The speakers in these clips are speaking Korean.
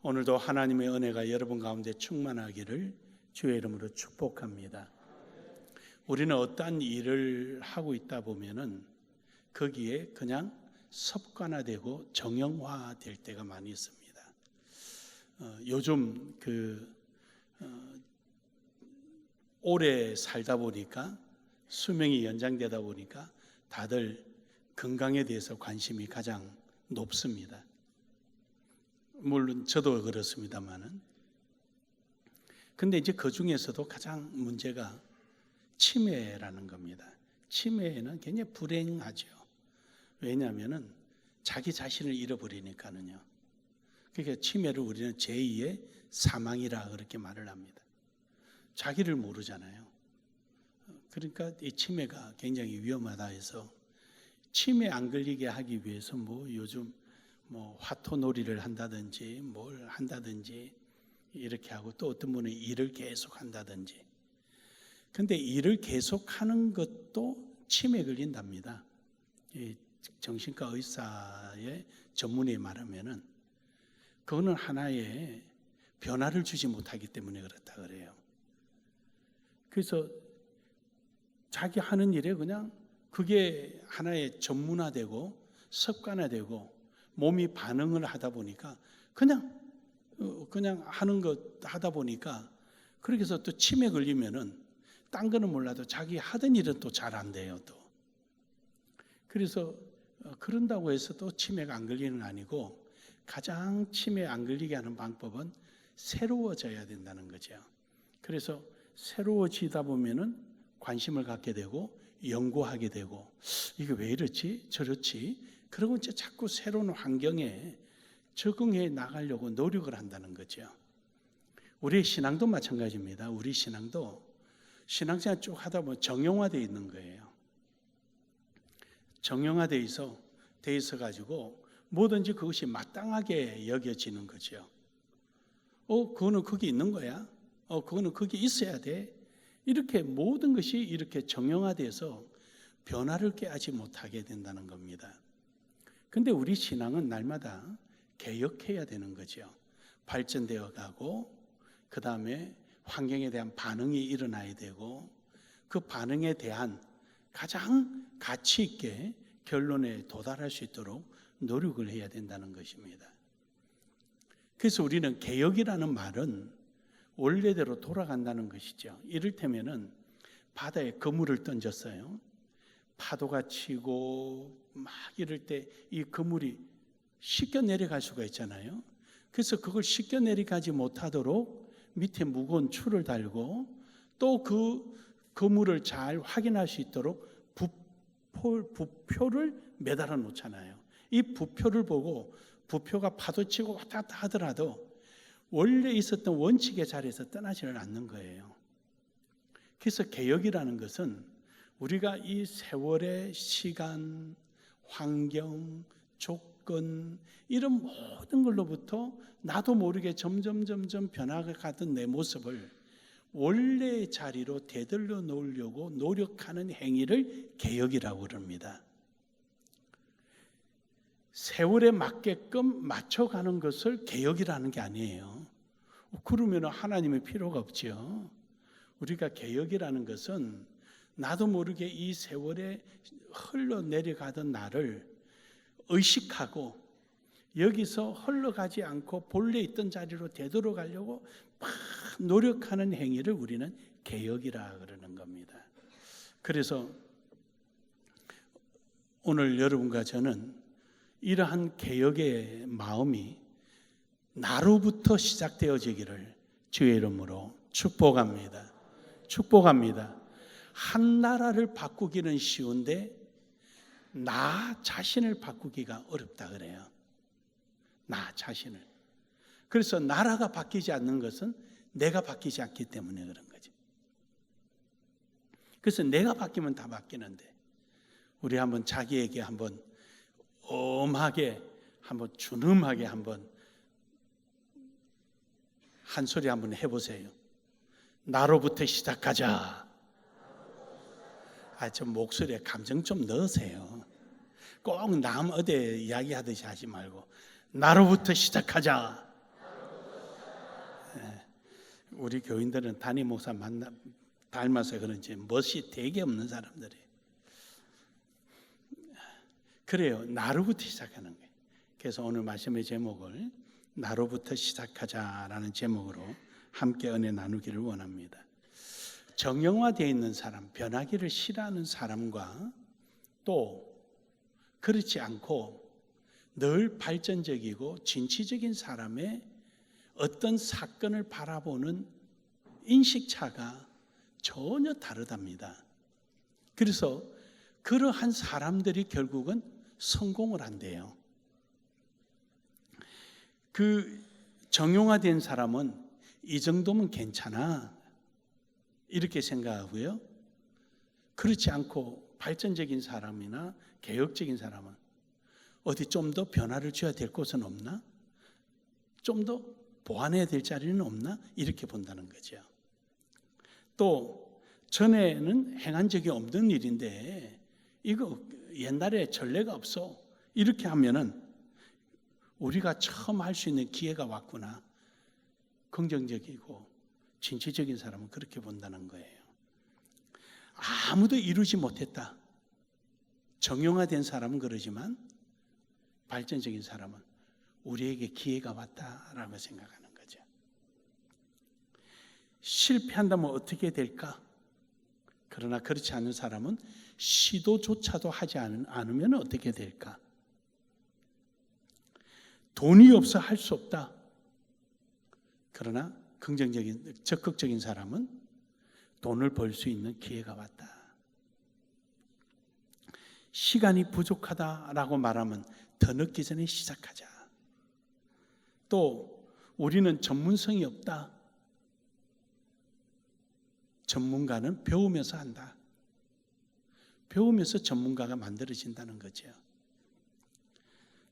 오늘도 하나님의 은혜가 여러분 가운데 충만하기를 주의 이름으로 축복합니다. 우리는 어떠한 일을 하고 있다 보면은 거기에 그냥 습관화되고 정형화될 때가 많이 있습니다. 요즘 오래 살다 보니까 수명이 연장되다 보니까 다들 건강에 대해서 관심이 가장 높습니다. 물론 저도 그렇습니다만은. 근데 이제 그 중에서도 가장 문제가 치매라는 겁니다. 치매는 굉장히 불행하죠. 왜냐하면은 자기 자신을 잃어버리니까는요. 그러니까 치매를 우리는 제2의 사망이라 그렇게 말을 합니다. 자기를 모르잖아요. 그러니까 이 치매가 굉장히 위험하다 해서 치매 안 걸리게 하기 위해서 요즘 화토놀이를 한다든지 뭘 한다든지 이렇게 하고, 또 어떤 분은 일을 계속 한다든지. 근데 일을 계속 하는 것도 치매 걸린답니다. 이 정신과 의사의 전문의에 말하면은 그거는 하나의 변화를 주지 못하기 때문에 그렇다 그래요. 그래서 자기 하는 일에 그냥 그게 하나의 전문화되고 습관화되고 몸이 반응을 하다 보니까 그냥 하는 것 하다 보니까, 그렇게 해서 또 치매 걸리면은 딴 거는 몰라도 자기 하던 일은 또 잘 안 돼요 또. 그래서 그런다고 해서 또 치매가 안 걸리는 건 아니고, 가장 치매 안 걸리게 하는 방법은 새로워져야 된다는 거죠. 그래서 새로워지다 보면은 관심을 갖게 되고 연구하게 되고, 이게 왜 이렇지 저렇지, 그리고 이제 자꾸 새로운 환경에 적응해 나가려고 노력을 한다는 거죠. 우리의 신앙도 마찬가지입니다. 우리 신앙도 신앙생활 쭉 하다 보면 정형화되어 있는 거예요. 정형화되어 있어 가지고 뭐든지 그것이 마땅하게 여겨지는 거죠. 그거는 거기 있는 거야. 그거는 거기 있어야 돼. 이렇게 모든 것이 이렇게 정형화돼서 변화를 꾀하지 못하게 된다는 겁니다. 근데 우리 신앙은 날마다 개혁해야 되는 거죠. 발전되어 가고, 그 다음에 환경에 대한 반응이 일어나야 되고, 그 반응에 대한 가장 가치 있게 결론에 도달할 수 있도록 노력을 해야 된다는 것입니다. 그래서 우리는 개혁이라는 말은 원래대로 돌아간다는 것이죠. 이를테면은 바다에 그물을 던졌어요. 파도가 치고 막 이럴 때 이 그물이 씻겨 내려갈 수가 있잖아요. 그래서 그걸 씻겨 내려가지 못하도록 밑에 무거운 줄을 달고, 또 그 그물을 잘 확인할 수 있도록 부표를 매달아 놓잖아요. 이 부표를 보고 부표가 파도치고 왔다 갔다 하더라도 원래 있었던 원칙의 자리에서 떠나지는 않는 거예요. 그래서 개혁이라는 것은 우리가 이 세월의 시간, 환경, 조건, 이런 모든 걸로부터 나도 모르게 점점 변화가던 내 모습을 원래의 자리로 되돌려 놓으려고 노력하는 행위를 개혁이라고 그럽니다. 세월에 맞게끔 맞춰가는 것을 개혁이라는 게 아니에요. 그러면 하나님의 필요가 없죠. 우리가 개혁이라는 것은 나도 모르게 이 세월에 흘러내려가던 나를 의식하고 여기서 흘러가지 않고 본래 있던 자리로 되돌아가려고 막 노력하는 행위를 우리는 개혁이라 그러는 겁니다. 그래서 오늘 여러분과 저는 이러한 개혁의 마음이 나로부터 시작되어지기를 주의 이름으로 축복합니다. 축복합니다. 한 나라를 바꾸기는 쉬운데 나 자신을 바꾸기가 어렵다 그래요. 나 자신을. 그래서 나라가 바뀌지 않는 것은 내가 바뀌지 않기 때문에 그런 거지. 그래서 내가 바뀌면 다 바뀌는데, 우리 한번 자기에게 한번 엄하게, 한번 준엄하게 한번 한 소리 한번 해보세요. 나로부터 시작하자. 좀 목소리에 감정 좀 넣으세요. 꼭 남 어디 이야기하듯이 하지 말고 나로부터 시작하자. 우리 교인들은 담임 목사 닮아서 그런지 멋이 되게 없는 사람들이에요. 그래요. 나로부터 시작하는 거예요. 그래서 오늘 말씀의 제목을 나로부터 시작하자라는 제목으로 함께 은혜 나누기를 원합니다. 정형화되어 있는 사람, 변하기를 싫어하는 사람과 또 그렇지 않고 늘 발전적이고 진취적인 사람의 어떤 사건을 바라보는 인식차가 전혀 다르답니다. 그래서 그러한 사람들이 결국은 성공을 한대요. 그 정형화된 사람은 이 정도면 괜찮아 이렇게 생각하고요. 그렇지 않고 발전적인 사람이나 개혁적인 사람은 어디 좀 더 변화를 줘야 될 곳은 없나? 좀 더 보완해야 될 자리는 없나? 이렇게 본다는 거죠. 또 전에는 행한 적이 없는 일인데 이거 옛날에 전례가 없어 이렇게 하면은 우리가 처음 할 수 있는 기회가 왔구나. 긍정적이고 진취적인 사람은 그렇게 본다는 거예요. 아무도 이루지 못했다. 정형화된 사람은 그러지만 발전적인 사람은 우리에게 기회가 왔다라고 생각하는 거죠. 실패한다면 어떻게 될까? 그러나 그렇지 않은 사람은 시도조차도 하지 않으면 어떻게 될까? 돈이 없어 할 수 없다. 그러나 긍정적인, 적극적인 사람은 돈을 벌 수 있는 기회가 왔다. 시간이 부족하다라고 말하면 더 늦기 전에 시작하자. 또 우리는 전문성이 없다. 전문가는 배우면서 한다. 배우면서 전문가가 만들어진다는 거죠.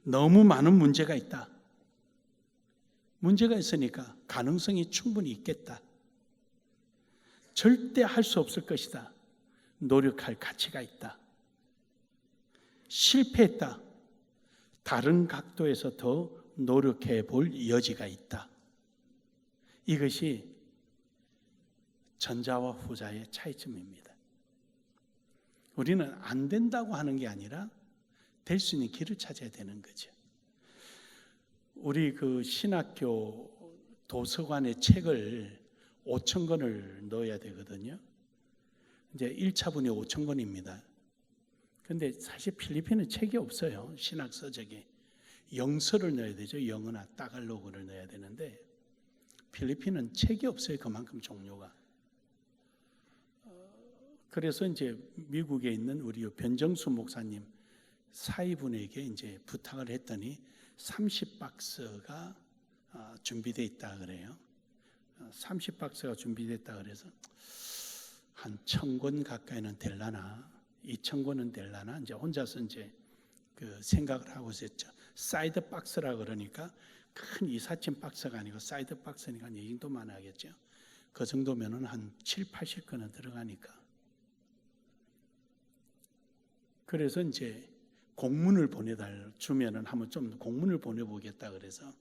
너무 많은 문제가 있다. 문제가 있으니까 가능성이 충분히 있겠다. 절대 할 수 없을 것이다. 노력할 가치가 있다. 실패했다. 다른 각도에서 더 노력해 볼 여지가 있다. 이것이 전자와 후자의 차이점입니다. 우리는 안 된다고 하는 게 아니라 될 수 있는 길을 찾아야 되는 거죠. 우리 그 신학교 도서관에 책을 5,000권을 넣어야 되거든요. 이제 1차분이 5,000권입니다. 근데 사실 필리핀은 책이 없어요. 신학 서적이. 영서를 넣어야 되죠. 영어나 따갈로그를 넣어야 되는데 필리핀은 책이 없어요. 그만큼 종류가. 그래서 이제 미국에 있는 우리 변정수 목사님 사위분에게 이제 부탁을 했더니 30박스가 준비되어 있다 그래요. 30박스가 준비됐다 그래서 한 1,000권 가까이는 될라나 2,000권은 될라나 이제 혼자서 이제 그 생각을 하고 있었죠. 사이드 박스라 그러니까 큰 이삿짐 박스가 아니고 사이드 박스니까 이 정도만 하겠죠. 그 정도면은 한 7, 80권은 들어가니까. 그래서 이제 공문을 주면은 한번 좀 공문을 보내보겠다 그래서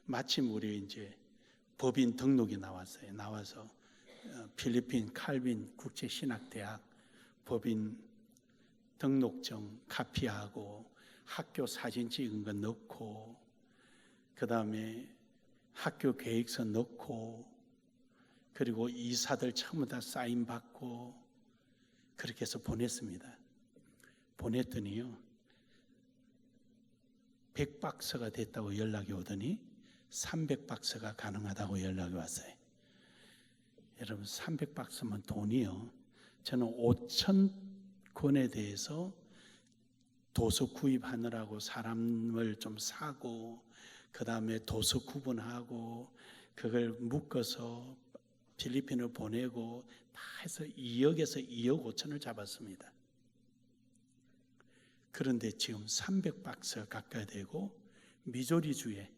마침 우리 이제 법인 등록이 나왔어요. 나와서 필리핀 칼빈 국제신학대학 법인 등록증 카피하고 학교 사진 찍은 거 넣고 그 다음에 학교 계획서 넣고 그리고 이사들 전부 다 사인 받고 그렇게 해서 보냈습니다. 보냈더니요 100박스가 됐다고 연락이 오더니 300박스가 가능하다고 연락이 왔어요. 여러분 300박스면 돈이요. 저는 5,000권에 대해서 도서 구입하느라고 사람을 좀 사고 그 다음에 도서 구분하고 그걸 묶어서 필리핀을 보내고 다 해서 2억에서 2억 5천을 잡았습니다. 그런데 지금 300박스 가까이 되고 미조리주에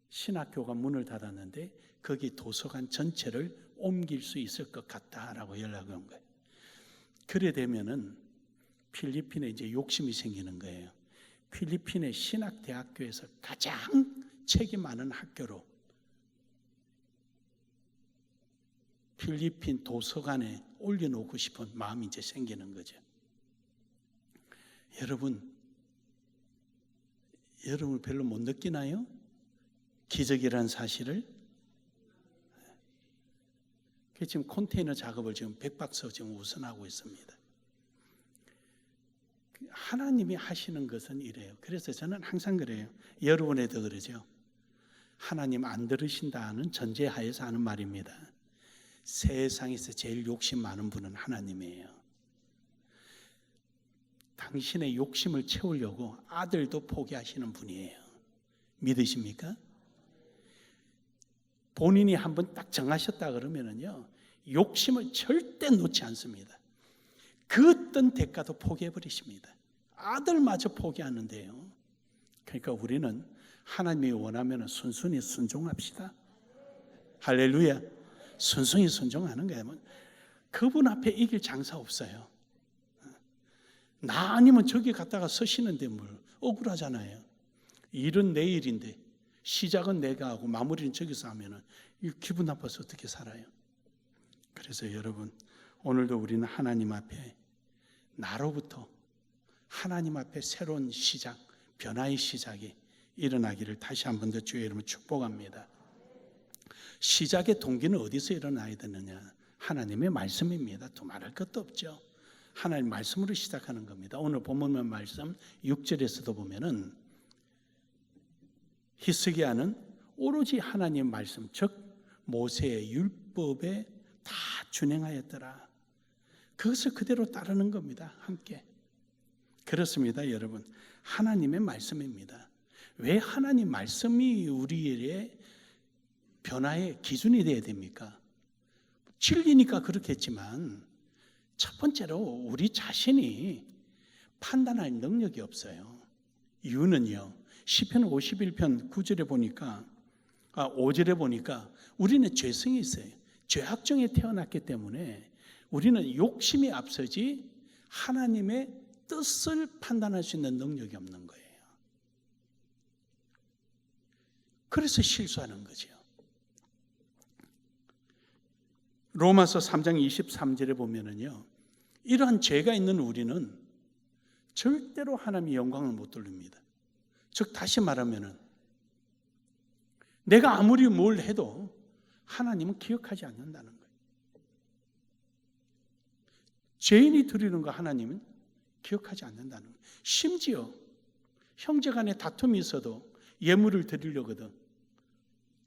신학교가 문을 닫았는데 거기 도서관 전체를 옮길 수 있을 것 같다라고 연락이 온 거예요. 그래 되면은 필리핀에 이제 욕심이 생기는 거예요. 필리핀의 신학대학교에서 가장 책이 많은 학교로 필리핀 도서관에 올려놓고 싶은 마음이 이제 생기는 거죠. 여러분 별로 못 느끼나요? 기적이라는 사실을? 지금 컨테이너 작업을 지금 100박스 지금 우선하고 있습니다. 하나님이 하시는 것은 이래요. 그래서 저는 항상 그래요. 여러분에도 그러죠. 하나님 안 들으신다는 전제하에서 하는 말입니다. 세상에서 제일 욕심 많은 분은 하나님이에요. 당신의 욕심을 채우려고 아들도 포기하시는 분이에요. 믿으십니까? 본인이 한번 딱 정하셨다 그러면은요, 욕심을 절대 놓지 않습니다. 그 어떤 대가도 포기해버리십니다. 아들마저 포기하는데요. 그러니까 우리는 하나님이 원하면 순순히 순종합시다. 할렐루야. 순순히 순종하는 거예요. 그분 앞에 이길 장사 없어요. 나 아니면 저기 갔다가 서시는데 뭘 억울하잖아요. 일은 내 일인데 시작은 내가 하고 마무리는 저기서 하면은 기분 나빠서 어떻게 살아요? 그래서 여러분, 오늘도 우리는 하나님 앞에 나로부터 하나님 앞에 새로운 시작, 변화의 시작이 일어나기를 다시 한 번 더 주의 이름으로 축복합니다. 시작의 동기는 어디서 일어나야 되느냐? 하나님의 말씀입니다. 또 말할 것도 없죠. 하나님 말씀으로 시작하는 겁니다. 오늘 본문 말씀 6절에서도 보면은 히스기야는 오로지 하나님 말씀, 즉 모세의 율법에 다 준행하였더라. 그것을 그대로 따르는 겁니다. 함께. 그렇습니다, 여러분. 하나님의 말씀입니다. 왜 하나님 말씀이 우리의 변화의 기준이 되어야 됩니까? 진리니까 그렇겠지만 첫 번째로 우리 자신이 판단할 능력이 없어요. 이유는요, 시편 51편 9절에 보니까 5절에 보니까 우리는 죄성이 있어요. 죄악중에 태어났기 때문에 우리는 욕심이 앞서지 하나님의 뜻을 판단할 수 있는 능력이 없는 거예요. 그래서 실수하는 거죠. 로마서 3장 23절에 보면은요, 이러한 죄가 있는 우리는 절대로 하나님의 영광을 못 돌립니다. 즉 다시 말하면은 내가 아무리 뭘 해도 하나님은 기억하지 않는다는 거예요. 죄인이 드리는 거 하나님은 기억하지 않는다는 거예요. 심지어 형제 간에 다툼이 있어도 예물을 드리려거든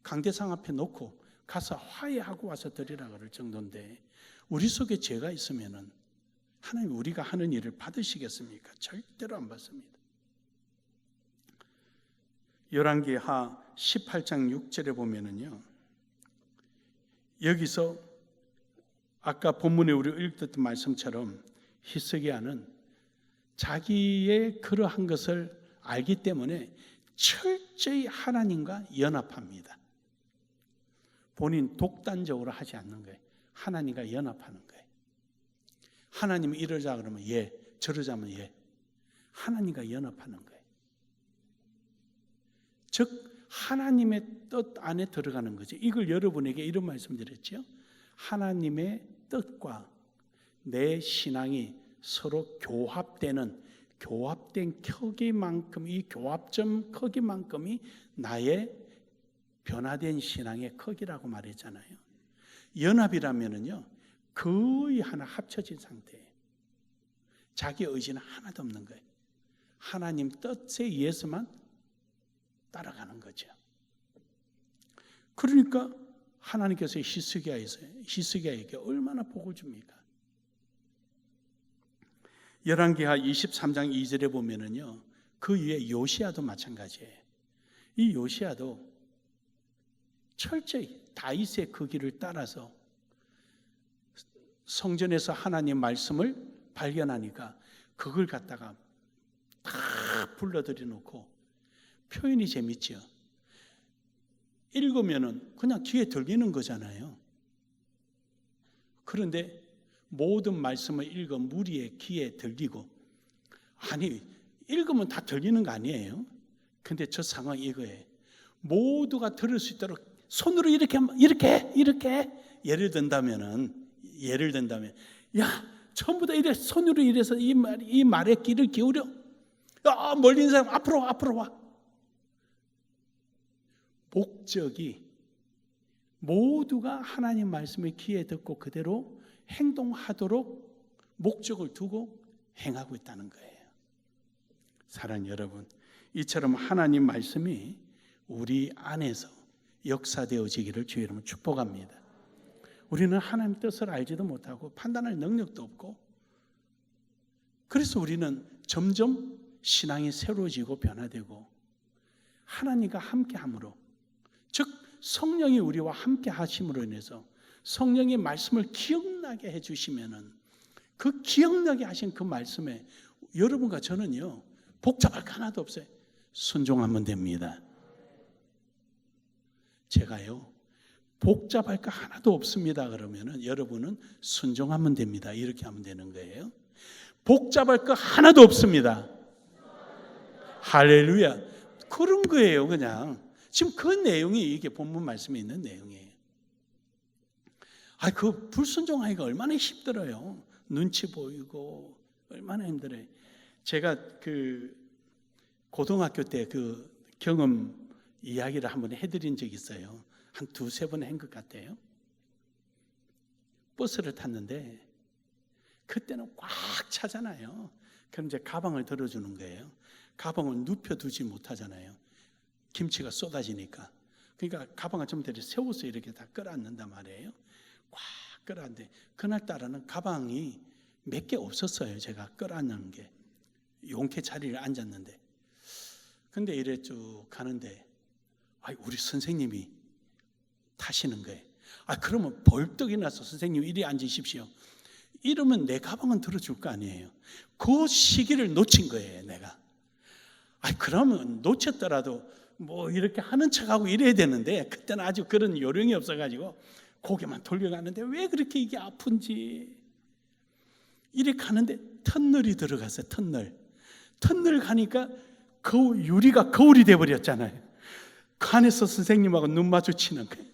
강대상 앞에 놓고 가서 화해하고 와서 드리라 그럴 정도인데, 우리 속에 죄가 있으면은 하나님 우리가 하는 일을 받으시겠습니까? 절대로 안 받습니다. 열왕기하 18장 6절에 보면은요, 여기서 아까 본문에 우리 읽었던 말씀처럼 히스기야는 자기의 그러한 것을 알기 때문에 철저히 하나님과 연합합니다. 본인 독단적으로 하지 않는 거예요. 하나님과 연합하는 거예요. 하나님이 이러자 그러면 예, 저러자면 예. 하나님과 연합하는 거예요. 즉 하나님의 뜻 안에 들어가는 거죠. 이걸 여러분에게 이런 말씀드렸죠. 하나님의 뜻과 내 신앙이 서로 교합된 크기만큼, 이 교합점 크기만큼이 나의 변화된 신앙의 크기라고 말했잖아요. 연합이라면은요, 거의 하나 합쳐진 상태예요. 자기 의지는 하나도 없는 거예요. 하나님 뜻에 의해서만 따라가는 거죠. 그러니까 하나님께서 히스기야에게 얼마나 복을 줍니까? 열왕기하 23장 2절에 보면은요, 그 위에 요시야도 마찬가지예요. 이 요시야도 철저히 다윗의 그 길을 따라서 성전에서 하나님 말씀을 발견하니까 그걸 갖다가 다 불러들여 놓고, 표현이 재밌죠. 읽으면은 그냥 귀에 들리는 거잖아요. 그런데 모든 말씀을 읽어 무리의 귀에 들리고, 아니 읽으면 다 들리는 거 아니에요? 근데 저 상황이 이거예요. 모두가 들을 수 있도록 손으로 이렇게 예를 든다면 야, 전부 다 이래 손으로 이래서 이 말에 귀를 기울여. 멀리 있는 사람 앞으로 와. 목적이 모두가 하나님 말씀을 귀에 듣고 그대로 행동하도록 목적을 두고 행하고 있다는 거예요. 사랑하는 여러분, 이처럼 하나님 말씀이 우리 안에서 역사되어지기를 주의 이름으로 축복합니다. 우리는 하나님 뜻을 알지도 못하고 판단할 능력도 없고, 그래서 우리는 점점 신앙이 새로워지고 변화되고 하나님과 함께함으로, 즉 성령이 우리와 함께 하심으로 인해서 성령의 말씀을 기억나게 해주시면은 그 기억나게 하신 그 말씀에 여러분과 저는요 복잡할 거 하나도 없어요. 순종하면 됩니다. 제가요 복잡할 거 하나도 없습니다 그러면은 여러분은 순종하면 됩니다. 이렇게 하면 되는 거예요. 복잡할 거 하나도 없습니다. 할렐루야. 그런 거예요. 그냥 지금 그 내용이 이게 본문 말씀에 있는 내용이에요. 그 불순종하기가 얼마나 힘들어요. 눈치 보이고 얼마나 힘들어요. 제가 그 고등학교 때 그 경험 이야기를 한번 해드린 적이 있어요. 한 두세 번 한 것 같아요. 버스를 탔는데 그때는 꽉 차잖아요. 그럼 이제 가방을 들어주는 거예요. 가방을 눕혀두지 못하잖아요. 김치가 쏟아지니까. 그러니까 가방을 좀 더 세워서 이렇게 다 끌어안는단 말이에요. 꽉 끌어안는데 그날따라는 가방이 몇 개 없었어요. 제가 끌어안는 게. 용케 자리를 앉았는데. 근데 이래 쭉 가는데 우리 선생님이 타시는 거예요. 그러면 벌떡 일어나서 선생님 이리 앉으십시오. 이러면 내 가방은 들어줄 거 아니에요. 그 시기를 놓친 거예요, 내가. 그러면 놓쳤더라도 뭐 이렇게 하는 척하고 이래야 되는데 그때는 아주 그런 요령이 없어가지고 고개만 돌려가는데 왜 그렇게 이게 아픈지 이렇게 가는데 터널이 들어갔어요. 터널 가니까 유리가 거울이 돼버렸잖아요. 그 안에서 선생님하고 눈 마주치는 거예요.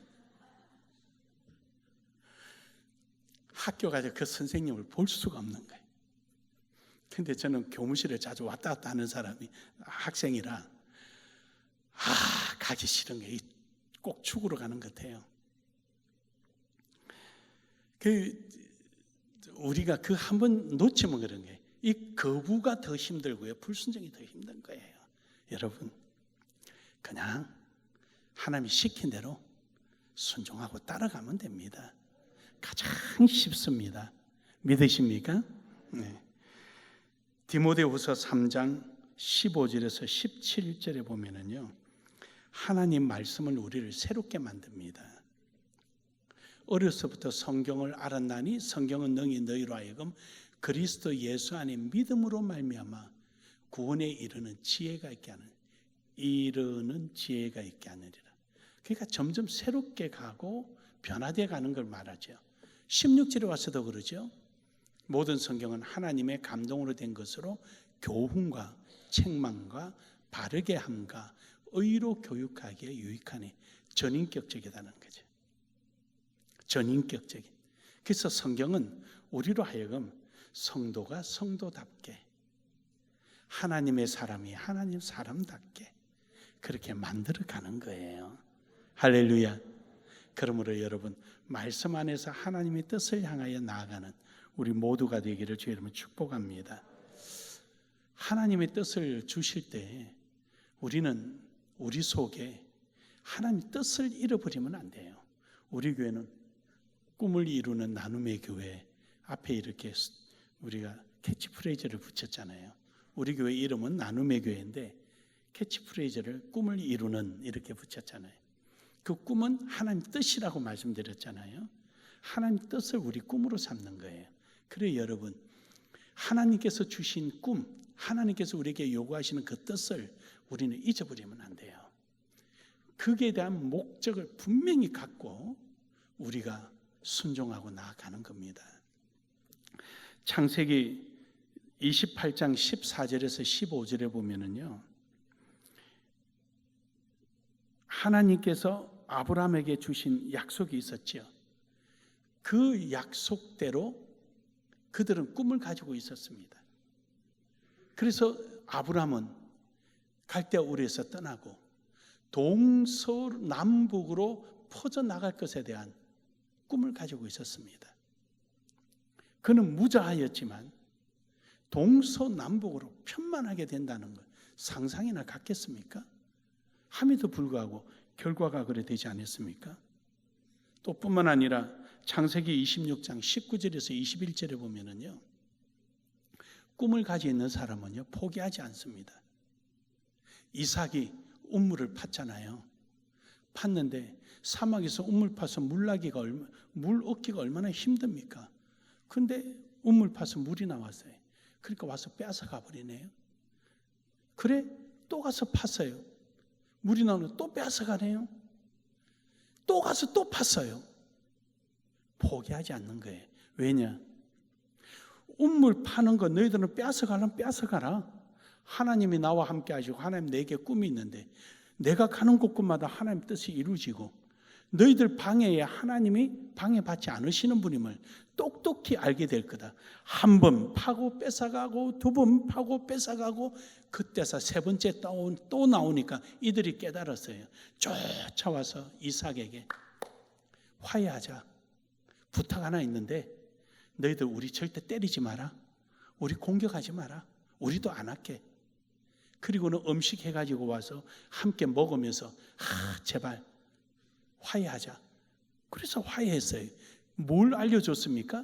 학교 가서 그 선생님을 볼 수가 없는 거예요. 근데 저는 교무실에 자주 왔다 갔다 하는 사람이 학생이라 가기 싫은 게 꼭 죽으러 가는 것 같아요. 우리가 그 한 번 놓치면 그런 거예요. 이 거부가 더 힘들고요. 불순종이 더 힘든 거예요. 여러분, 그냥 하나님이 시킨 대로 순종하고 따라가면 됩니다. 가장 쉽습니다. 믿으십니까? 네. 디모데후서 3장 15절에서 17절에 보면은요, 하나님 말씀을 우리를 새롭게 만듭니다. 어려서부터 성경을 알았나니 성경은 능히 너희로 하여금 그리스도 예수 안에 믿음으로 말미암아 구원에 이르는 지혜가 있게 하느니라. 그러니까 점점 새롭게 가고 변화되어 가는 걸 말하죠. 16절에 와서도 그러죠. 모든 성경은 하나님의 감동으로 된 것으로 교훈과 책망과 바르게 함과 의로 교육하기에 유익하니 전인격적이라는 거죠. 전인격적인. 그래서 성경은 우리로 하여금 성도가 성도답게, 하나님의 사람이 하나님 사람답게 그렇게 만들어가는 거예요. 할렐루야. 그러므로 여러분, 말씀 안에서 하나님의 뜻을 향하여 나아가는 우리 모두가 되기를 주의 이름으로 축복합니다. 하나님의 뜻을 주실 때 우리는 우리 속에 하나님의 뜻을 잃어버리면 안 돼요. 우리 교회는 꿈을 이루는 나눔의 교회 앞에 이렇게 우리가 캐치프레이즈를 붙였잖아요. 우리 교회 이름은 나눔의 교회인데 캐치프레이즈를 꿈을 이루는 이렇게 붙였잖아요. 그 꿈은 하나님 뜻이라고 말씀드렸잖아요. 하나님 뜻을 우리 꿈으로 삼는 거예요. 그래요, 여러분, 하나님께서 주신 꿈, 하나님께서 우리에게 요구하시는 그 뜻을 우리는 잊어버리면 안 돼요. 그에 대한 목적을 분명히 갖고 우리가 순종하고 나아가는 겁니다. 창세기 28장 14절에서 15절에 보면은요, 하나님께서 아브라함에게 주신 약속이 있었죠. 그 약속대로 그들은 꿈을 가지고 있었습니다. 그래서 아브라함은 갈대아우르에서 떠나고 동서남북으로 퍼져나갈 것에 대한 꿈을 가지고 있었습니다. 그는 무자하였지만 동서남북으로 편만하게 된다는 것 상상이나 같겠습니까? 함에도 불구하고 결과가 그래 되지 않았습니까? 또 뿐만 아니라 창세기 26장 19절에서 21절에 보면은요, 꿈을 가지고 있는 사람은요 포기하지 않습니다. 이삭이 우물을 팠잖아요. 팠는데 사막에서 우물 파서 물 얻기가 얼마나 힘듭니까? 근데 우물 파서 물이 나왔어요. 그러니까 와서 뺏어가 버리네요. 그래 또 가서 팠어요. 물이 나오면 또 뺏어가네요. 또 가서 또 팠어요. 포기하지 않는 거예요. 왜냐? 우물 파는 거 너희들은 뺏어가려면 뺏어가라. 하나님이 나와 함께 하시고 하나님 내게 꿈이 있는데 내가 가는 곳곳마다 하나님 뜻이 이루어지고 너희들 방해에 하나님이 방해받지 않으시는 분임을 똑똑히 알게 될 거다. 한 번 파고 뺏어가고 두 번 파고 뺏어가고 그때서 세 번째 또 나오니까 이들이 깨달았어요. 쫓아와서 이삭에게 화해하자. 부탁 하나 있는데 너희들 우리 절대 때리지 마라. 우리 공격하지 마라. 우리도 안 할게. 그리고는 음식 해가지고 와서 함께 먹으면서 제발 화해하자. 그래서 화해했어요. 뭘 알려줬습니까?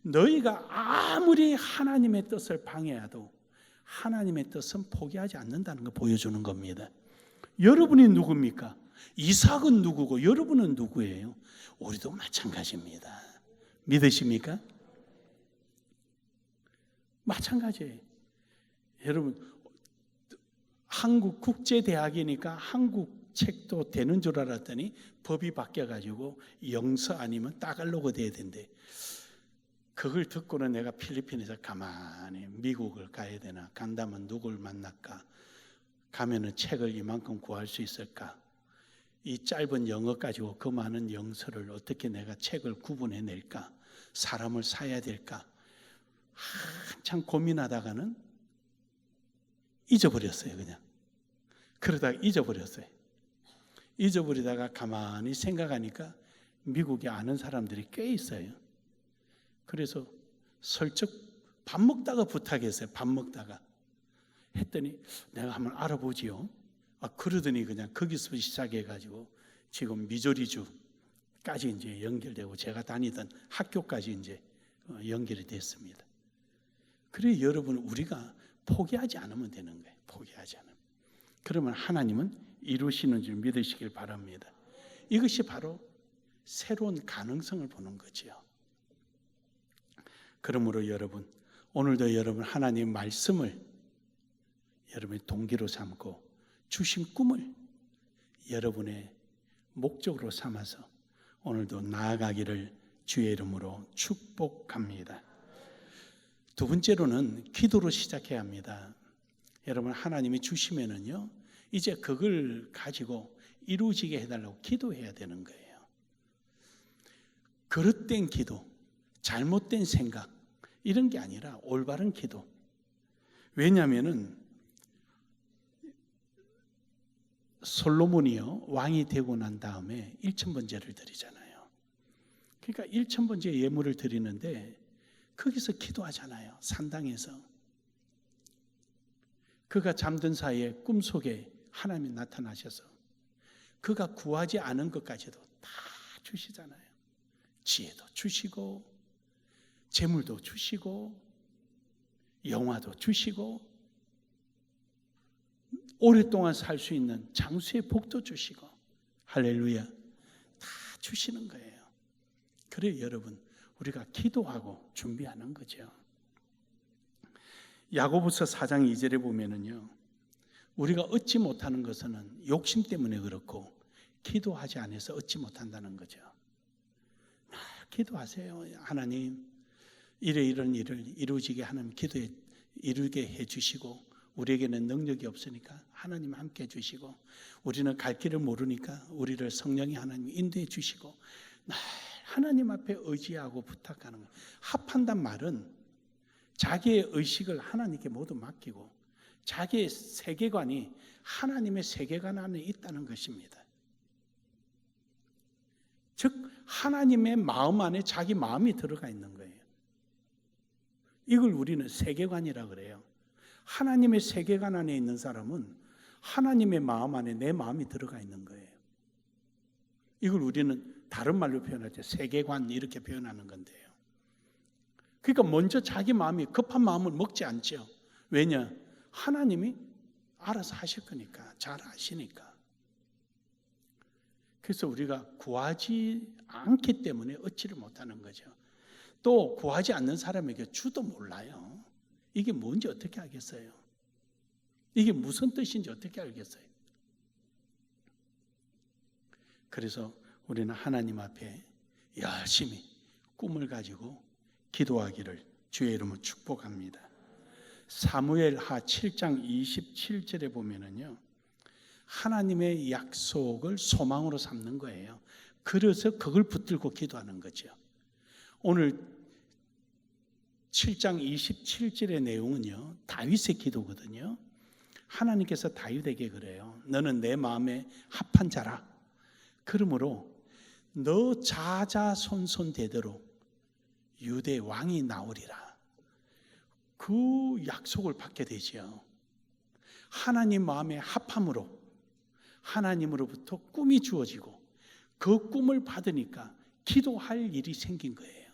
너희가 아무리 하나님의 뜻을 방해해도 하나님의 뜻은 포기하지 않는다는 걸 보여주는 겁니다. 여러분이 누굽니까? 이삭은 누구고 여러분은 누구예요? 우리도 마찬가지입니다. 믿으십니까? 마찬가지예요. 여러분 한국 국제대학이니까 한국 책도 되는 줄 알았더니 법이 바뀌어가지고 영서 아니면 따갈로그 돼야 된대. 그걸 듣고는 내가 필리핀에서 가만히 미국을 가야 되나, 간다면 누굴 만날까, 가면은 책을 이만큼 구할 수 있을까, 이 짧은 영어 가지고 그 많은 영서를 어떻게 내가 책을 구분해낼까, 사람을 사야 될까, 한참 고민하다가는 잊어버렸어요. 그냥 그러다가 잊어버리다가 가만히 생각하니까 미국에 아는 사람들이 꽤 있어요. 그래서 슬쩍 밥 먹다가 부탁했어요. 밥 먹다가 했더니 내가 한번 알아보지요. 그러더니 그냥 거기서 시작해가지고 지금 미조리주까지 이제 연결되고 제가 다니던 학교까지 이제 연결이 됐습니다. 그래 여러분 우리가 포기하지 않으면 되는 거예요. 포기하지 않으면. 그러면 하나님은 이루시는 줄 믿으시길 바랍니다. 이것이 바로 새로운 가능성을 보는 거지요. 그러므로 여러분 오늘도 여러분 하나님 말씀을 여러분의 동기로 삼고 주신 꿈을 여러분의 목적으로 삼아서 오늘도 나아가기를 주의 이름으로 축복합니다. 두 번째로는 기도로 시작해야 합니다. 여러분 하나님이 주시면은요 이제 그걸 가지고 이루어지게 해달라고 기도해야 되는 거예요. 그릇된 기도, 잘못된 생각 이런 게 아니라 올바른 기도. 왜냐하면은 솔로몬이요 왕이 되고 난 다음에 1000번제를 드리잖아요. 그러니까 1000번제 예물을 드리는데 거기서 기도하잖아요. 산당에서. 그가 잠든 사이에 꿈속에 하나님이 나타나셔서 그가 구하지 않은 것까지도 다 주시잖아요. 지혜도 주시고 재물도 주시고 영화도 주시고 오랫동안 살 수 있는 장수의 복도 주시고 할렐루야 다 주시는 거예요. 그래 여러분 우리가 기도하고 준비하는 거죠. 야고보서 4장 2절에 보면은요 우리가 얻지 못하는 것은 욕심 때문에 그렇고 기도하지 않아서 얻지 못한다는 거죠. 기도하세요. 하나님 이런 일을 이루어지게 하나님 기도에 이루게 해주시고 우리에게는 능력이 없으니까 하나님 함께 해주시고 우리는 갈 길을 모르니까 우리를 성령이 하나님 인도해 주시고 날 하나님 앞에 의지하고 부탁하는 거예요. 합한단 말은 자기의 의식을 하나님께 모두 맡기고 자기의 세계관이 하나님의 세계관 안에 있다는 것입니다. 즉 하나님의 마음 안에 자기 마음이 들어가 있는 거예요. 이걸 우리는 세계관이라 그래요. 하나님의 세계관 안에 있는 사람은 하나님의 마음 안에 내 마음이 들어가 있는 거예요. 이걸 우리는 다른 말로 표현할 때 세계관 이렇게 표현하는 건데요. 그러니까 먼저 자기 마음이 급한 마음을 먹지 않죠. 왜냐? 하나님이 알아서 하실 거니까, 잘 아시니까. 그래서 우리가 구하지 않기 때문에 얻지를 못하는 거죠. 또 구하지 않는 사람에게 주도 몰라요. 이게 뭔지 어떻게 알겠어요? 이게 무슨 뜻인지 어떻게 알겠어요? 그래서 우리는 하나님 앞에 열심히 꿈을 가지고 기도하기를 주의 이름으로 축복합니다. 사무엘하 7장 27절에 보면은요, 하나님의 약속을 소망으로 삼는 거예요. 그래서 그걸 붙들고 기도하는 거죠. 오늘 7장 27절의 내용은요, 다윗의 기도거든요. 하나님께서 다윗에게 그래요. 너는 내 마음에 합한 자라. 그러므로 너 자자손손 대대로 유대 왕이 나오리라. 그 약속을 받게 되지요. 하나님 마음에 합함으로 하나님으로부터 꿈이 주어지고 그 꿈을 받으니까 기도할 일이 생긴 거예요.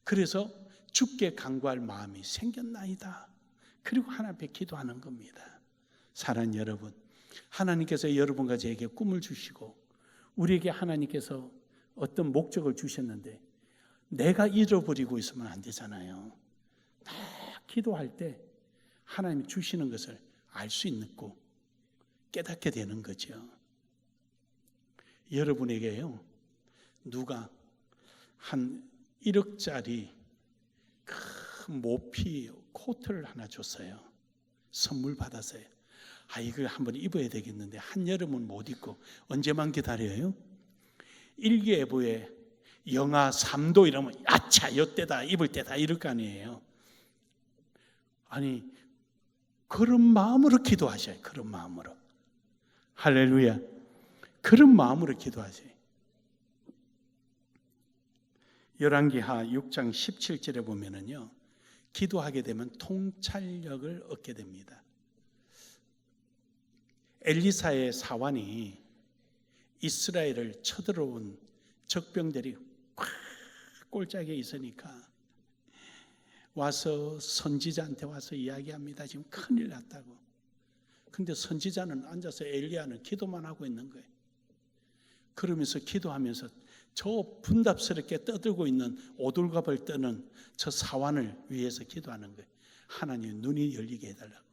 그래서 주께 간구할 마음이 생겼나이다. 그리고 하나님 앞에 기도하는 겁니다. 사랑하는 여러분, 하나님께서 여러분과 저에게 꿈을 주시고 우리에게 하나님께서 어떤 목적을 주셨는데 내가 잃어버리고 있으면 안 되잖아요. 다 기도할 때 하나님이 주시는 것을 알 수 있고 깨닫게 되는 거죠. 여러분에게요, 누가 한 1억짜리 큰 모피 코트를 하나 줬어요. 선물 받았어요. 이걸 한번 입어야 되겠는데 한여름은 못 입고 언제만 기다려요? 일기예보에 영하 3도 이러면 아차 이때다 입을 때다 이럴 거 아니에요. 아니 그런 마음으로 기도하셔요. 그런 마음으로. 할렐루야. 그런 마음으로 기도하세요. 열왕기하 6장 17절에 보면은요, 기도하게 되면 통찰력을 얻게 됩니다. 엘리사의 사환이 이스라엘을 쳐들어온 적병들이 꼴짝에 있으니까 와서 선지자한테 와서 이야기합니다. 지금 큰일 났다고. 근데 선지자는 앉아서 엘리야는 기도만 하고 있는 거예요. 그러면서 기도하면서 저 분답스럽게 떠들고 있는 오돌갑을 떠는 저 사환을 위해서 기도하는 거예요. 하나님 눈이 열리게 해달라고.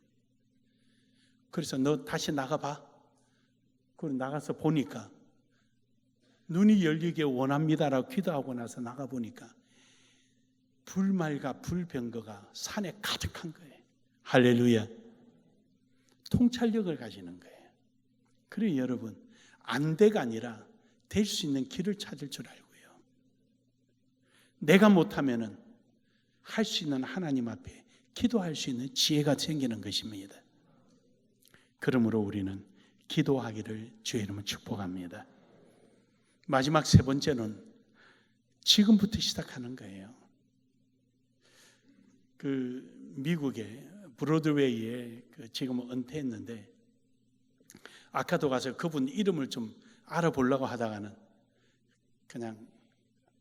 그래서 너 다시 나가봐. 그리고 나가서 보니까 눈이 열리게 원합니다라고 기도하고 나서 나가보니까 불말과 불병거가 산에 가득한 거예요. 할렐루야. 통찰력을 가지는 거예요. 그래요 여러분, 안 돼가 아니라 될 수 있는 길을 찾을 줄 알고요. 내가 못하면은 할 수 있는 하나님 앞에 기도할 수 있는 지혜가 생기는 것입니다. 그러므로 우리는 기도하기를 주의 이름으로 축복합니다. 마지막 세 번째는 지금부터 시작하는 거예요. 미국의 브로드웨이에 지금 은퇴했는데 아까도 가서 그분 이름을 좀 알아보려고 하다가는 그냥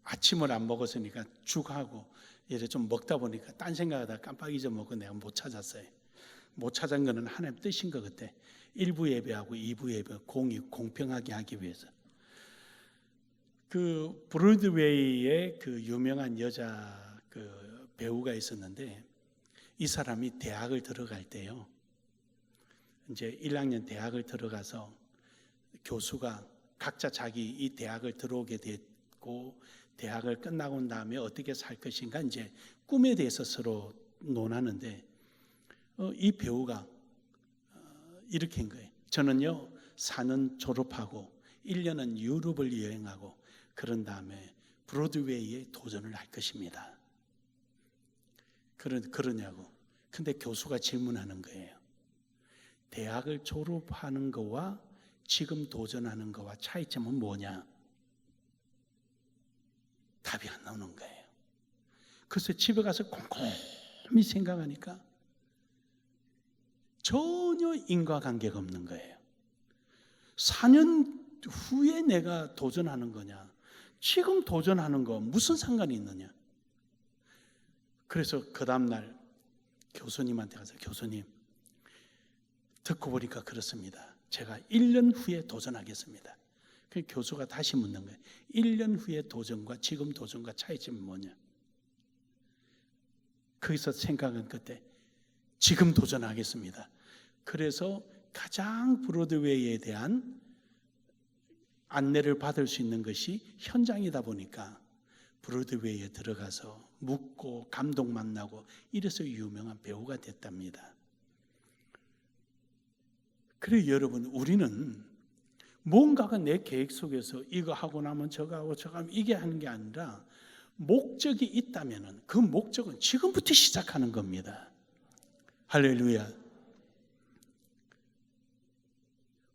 아침을 안 먹었으니까 죽하고 이래 좀 먹다 보니까 딴 생각하다 깜빡 잊어먹고 내가 못 찾았어요. 못 찾은 거는 하나님 뜻인 것 같아. 1부 예배하고 2부 예배 공평하게 하기 위해서. 브로드웨이에 유명한 여자 배우가 있었는데 이 사람이 대학을 들어갈 때요. 이제 1학년 대학을 들어가서 교수가 각자 자기 이 대학을 들어오게 됐고 대학을 끝나고 난 다음에 어떻게 살 것인가 이제 꿈에 대해서 서로 논하는데 이 배우가 이렇게 한 거예요. 저는요 4년 졸업하고 1년은 유럽을 여행하고 그런 다음에 브로드웨이에 도전을 할 것입니다. 그러냐고. 근데 교수가 질문하는 거예요. 대학을 졸업하는 거와 지금 도전하는 거와 차이점은 뭐냐? 답이 안 나오는 거예요. 그래서 집에 가서 곰곰이 생각하니까 전혀 인과관계가 없는 거예요. 4년 후에 내가 도전하는 거냐? 지금 도전하는 거 무슨 상관이 있느냐? 그래서 그 다음날 교수님한테 가서 교수님, 듣고 보니까 그렇습니다. 제가 1년 후에 도전하겠습니다. 그 교수가 다시 묻는 거예요. 1년 후의 도전과 지금 도전과 차이점이 뭐냐? 거기서 생각한 그때 지금 도전하겠습니다. 그래서 가장 브로드웨이에 대한 안내를 받을 수 있는 것이 현장이다 보니까 브로드웨이에 들어가서 묻고 감동 만나고 이래서 유명한 배우가 됐답니다. 그래서 여러분, 우리는 뭔가가 내 계획 속에서 이거 하고 나면 저거 하고 저거 하면 이게 하는 게 아니라 목적이 있다면 그 목적은 지금부터 시작하는 겁니다. 할렐루야.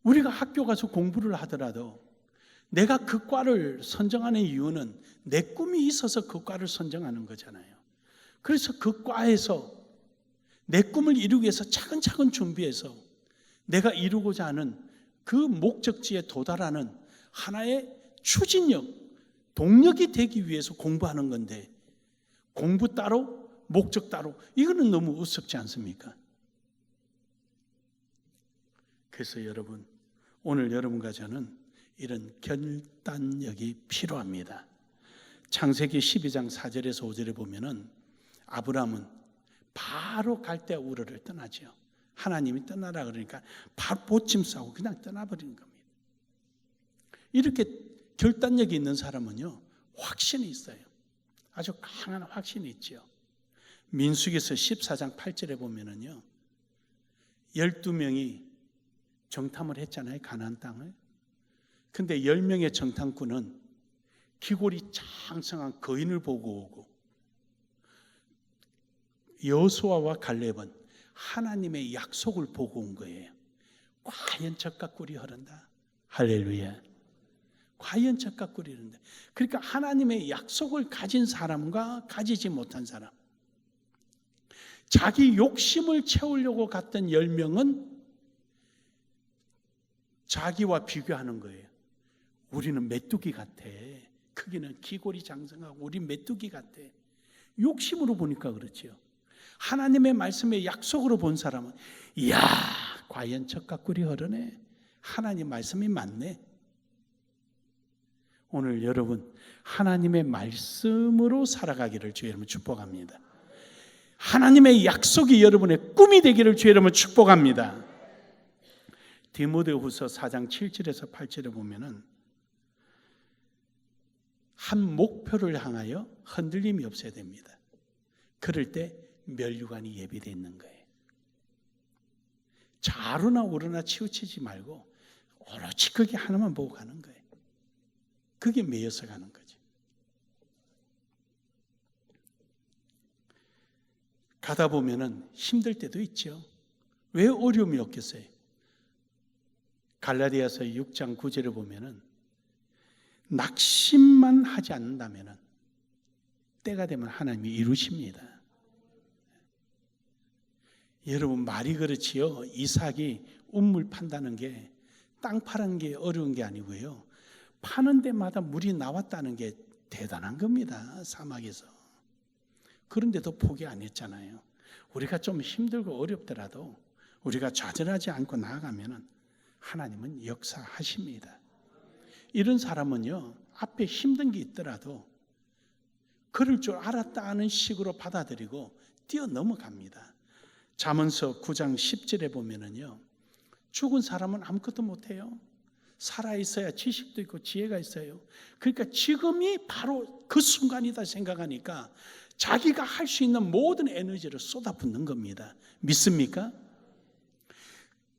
우리가 학교 가서 공부를 하더라도 내가 그 과를 선정하는 이유는 내 꿈이 있어서 그 과를 선정하는 거잖아요. 그래서 그 과에서 내 꿈을 이루기 위해서 차근차근 준비해서 내가 이루고자 하는 그 목적지에 도달하는 하나의 추진력, 동력이 되기 위해서 공부하는 건데 공부 따로, 목적 따로, 이거는 너무 우습지 않습니까? 그래서 여러분, 오늘 여러분과 저는 이런 결단력이 필요합니다. 창세기 12장 4절에서 5절에 보면은 아브라함은 바로 갈대아 우르를 떠나죠. 하나님이 떠나라 그러니까 바로 보침 싸고 그냥 떠나버리는 겁니다. 이렇게 결단력이 있는 사람은요, 확신이 있어요. 아주 강한 확신이 있죠. 민수기서 14장 8절에 보면은요, 12명이 정탐을 했잖아요, 가나안 땅을. 근데 10명의 정탐꾼은 기골이 장성한 거인을 보고 오고, 여호수아와 갈렙은 하나님의 약속을 보고 온 거예요. 과연 젖과 꿀이 흐른다. 할렐루야. 과연 젖과 꿀이 흐른다. 그러니까 하나님의 약속을 가진 사람과 가지지 못한 사람, 자기 욕심을 채우려고 갔던 10명은 자기와 비교하는 거예요. 우리는 메뚜기 같아. 크기는 기골이 장성하고 우리 메뚜기 같아. 욕심으로 보니까 그렇죠. 하나님의 말씀의 약속으로 본 사람은 이야, 과연 젖과 꿀이 흐르네. 하나님 말씀이 맞네. 오늘 여러분, 하나님의 말씀으로 살아가기를 주의 이름으로 축복합니다. 하나님의 약속이 여러분의 꿈이 되기를 주의 이름으로 축복합니다. 디모데후서 4장 7절에서 8절에 보면은 한 목표를 향하여 흔들림이 없어야 됩니다. 그럴 때 멸류관이 예비되어 있는 거예요. 좌로나 우로나 치우치지 말고 오로지 그게 하나만 보고 가는 거예요. 그게 매여서 가는 거죠. 가다 보면은 힘들 때도 있죠. 왜 어려움이 없겠어요? 갈라디아서 6장 9절에 보면은 낙심만 하지 않는다면은 때가 되면 하나님이 이루십니다. 여러분, 말이 그렇지요. 이삭이 우물 판다는 게 땅 파는 게 어려운 게 아니고요, 파는 데마다 물이 나왔다는 게 대단한 겁니다. 사막에서. 그런데도 포기 안 했잖아요. 우리가 좀 힘들고 어렵더라도 우리가 좌절하지 않고 나아가면 하나님은 역사하십니다. 이런 사람은요, 앞에 힘든 게 있더라도 그럴 줄 알았다는 식으로 받아들이고 뛰어넘어갑니다. 잠언서 9장 10절에 보면은요, 죽은 사람은 아무것도 못해요. 살아있어야 지식도 있고 지혜가 있어요. 그러니까 지금이 바로 그 순간이다 생각하니까 자기가 할 수 있는 모든 에너지를 쏟아붓는 겁니다. 믿습니까?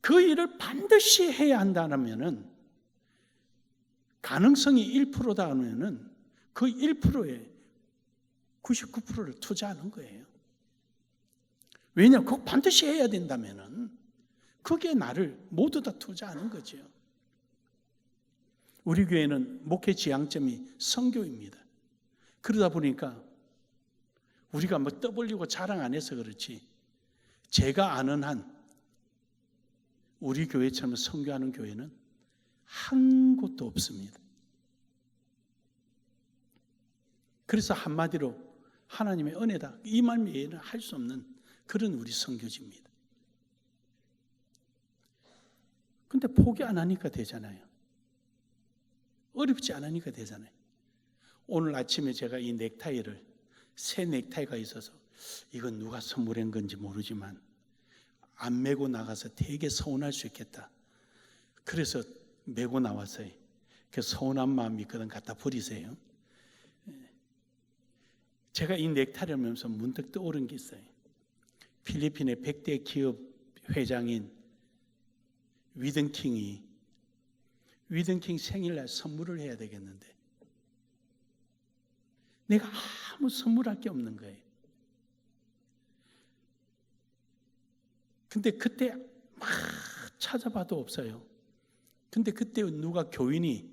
그 일을 반드시 해야 한다면은 가능성이 1%다 하면은 그 1%에 99%를 투자하는 거예요. 왜냐하면 그거 반드시 해야 된다면은 거기에 나를 모두 다 투자하는 거죠. 우리 교회는 목회 지향점이 선교입니다. 그러다 보니까 우리가 뭐 떠벌리고 자랑 안 해서 그렇지, 제가 아는 한 우리 교회처럼 선교하는 교회는 한 곳도 없습니다. 그래서 한마디로 하나님의 은혜다, 이 말 외에는 할 수 없는 그런 우리 선교지입니다. 근데 포기 안 하니까 되잖아요. 어렵지 않으니까 되잖아요. 오늘 아침에 제가 이 넥타이를, 새 넥타이가 있어서 이건 누가 선물한 건지 모르지만 안 메고 나가서 되게 서운할 수 있겠다. 그래서 메고 나왔어요. 그 서운한 마음이 있거든 갖다 버리세요. 제가 이 넥타이를 보면서 문득 떠오른 게 있어요. 필리핀의 100대 기업 회장인 위든킹이 위든킹 생일날 선물을 해야 되겠는데 내가 아무 선물할 게 없는 거예요. 근데 그때 막 찾아봐도 없어요. 근데 그때 누가 교인이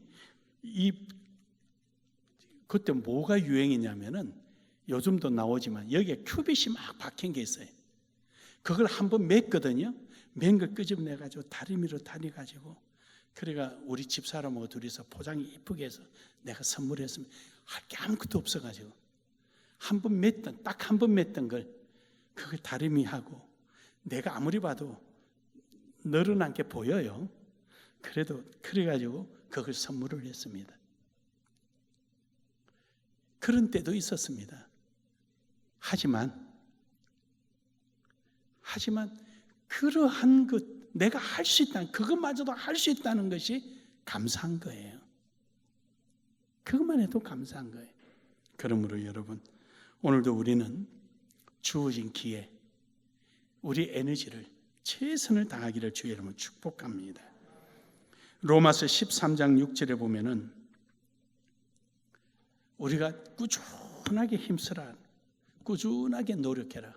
그때 뭐가 유행이냐면은 요즘도 나오지만 여기에 큐빗이 막 박힌 게 있어요. 그걸 한번 맸거든요. 맨 걸 끄집어내가지고 다리미로 다려가지고, 그래가 우리 집사람하고 둘이서 포장이 이쁘게 해서 내가 선물했으면 할 게 아무것도 없어가지고 딱 한 번 맸던 걸 그걸 다리미하고, 내가 아무리 봐도 늘어난 게 보여요. 그래도 그래가지고 그걸 선물을 했습니다. 그런 때도 있었습니다. 하지만 그러한 것, 내가 할 수 있다는, 그것마저도 할 수 있다는 것이 감사한 거예요. 그것만 해도 감사한 거예요. 그러므로 여러분, 오늘도 우리는 주어진 기회, 우리 에너지를 최선을 다하기를 주의 이름으로 축복합니다. 로마서 13장 6절에 보면은 우리가 꾸준하게 힘쓰라, 꾸준하게 노력해라,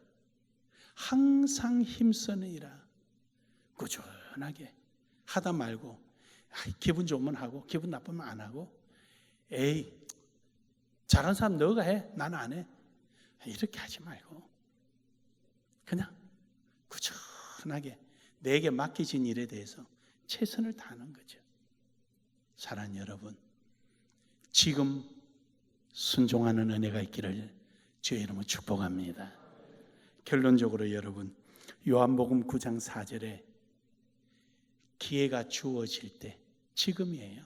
항상 힘쓰느니라, 꾸준하게 하다 말고 기분 좋으면 하고 기분 나쁘면 안 하고, 에이 잘하는 사람 너가 해, 나는 안 해, 이렇게 하지 말고 그냥 꾸준하게 내게 맡겨진 일에 대해서 최선을 다하는 거죠. 사랑하는 여러분, 지금 순종하는 은혜가 있기를 주의 이름으로 축복합니다. 결론적으로 여러분, 요한복음 9장 4절에 기회가 주어질 때 지금이에요.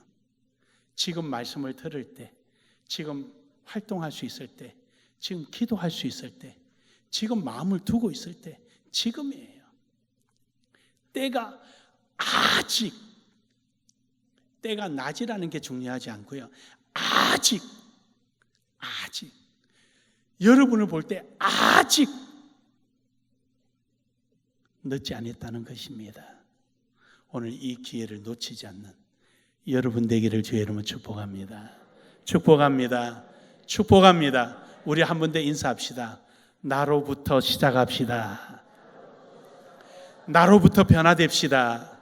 지금 말씀을 들을 때, 지금 활동할 수 있을 때, 지금 기도할 수 있을 때, 지금 마음을 두고 있을 때 지금이에요. 때가 낮이라는 게 중요하지 않고요, 아직 여러분을 볼 때 아직 늦지 않았다는 것입니다. 오늘 이 기회를 놓치지 않는 여러분 되기를 주의 이름으로 축복합니다. 축복합니다. 축복합니다. 우리 한 번 더 인사합시다. 나로부터 시작합시다. 나로부터 변화됩시다.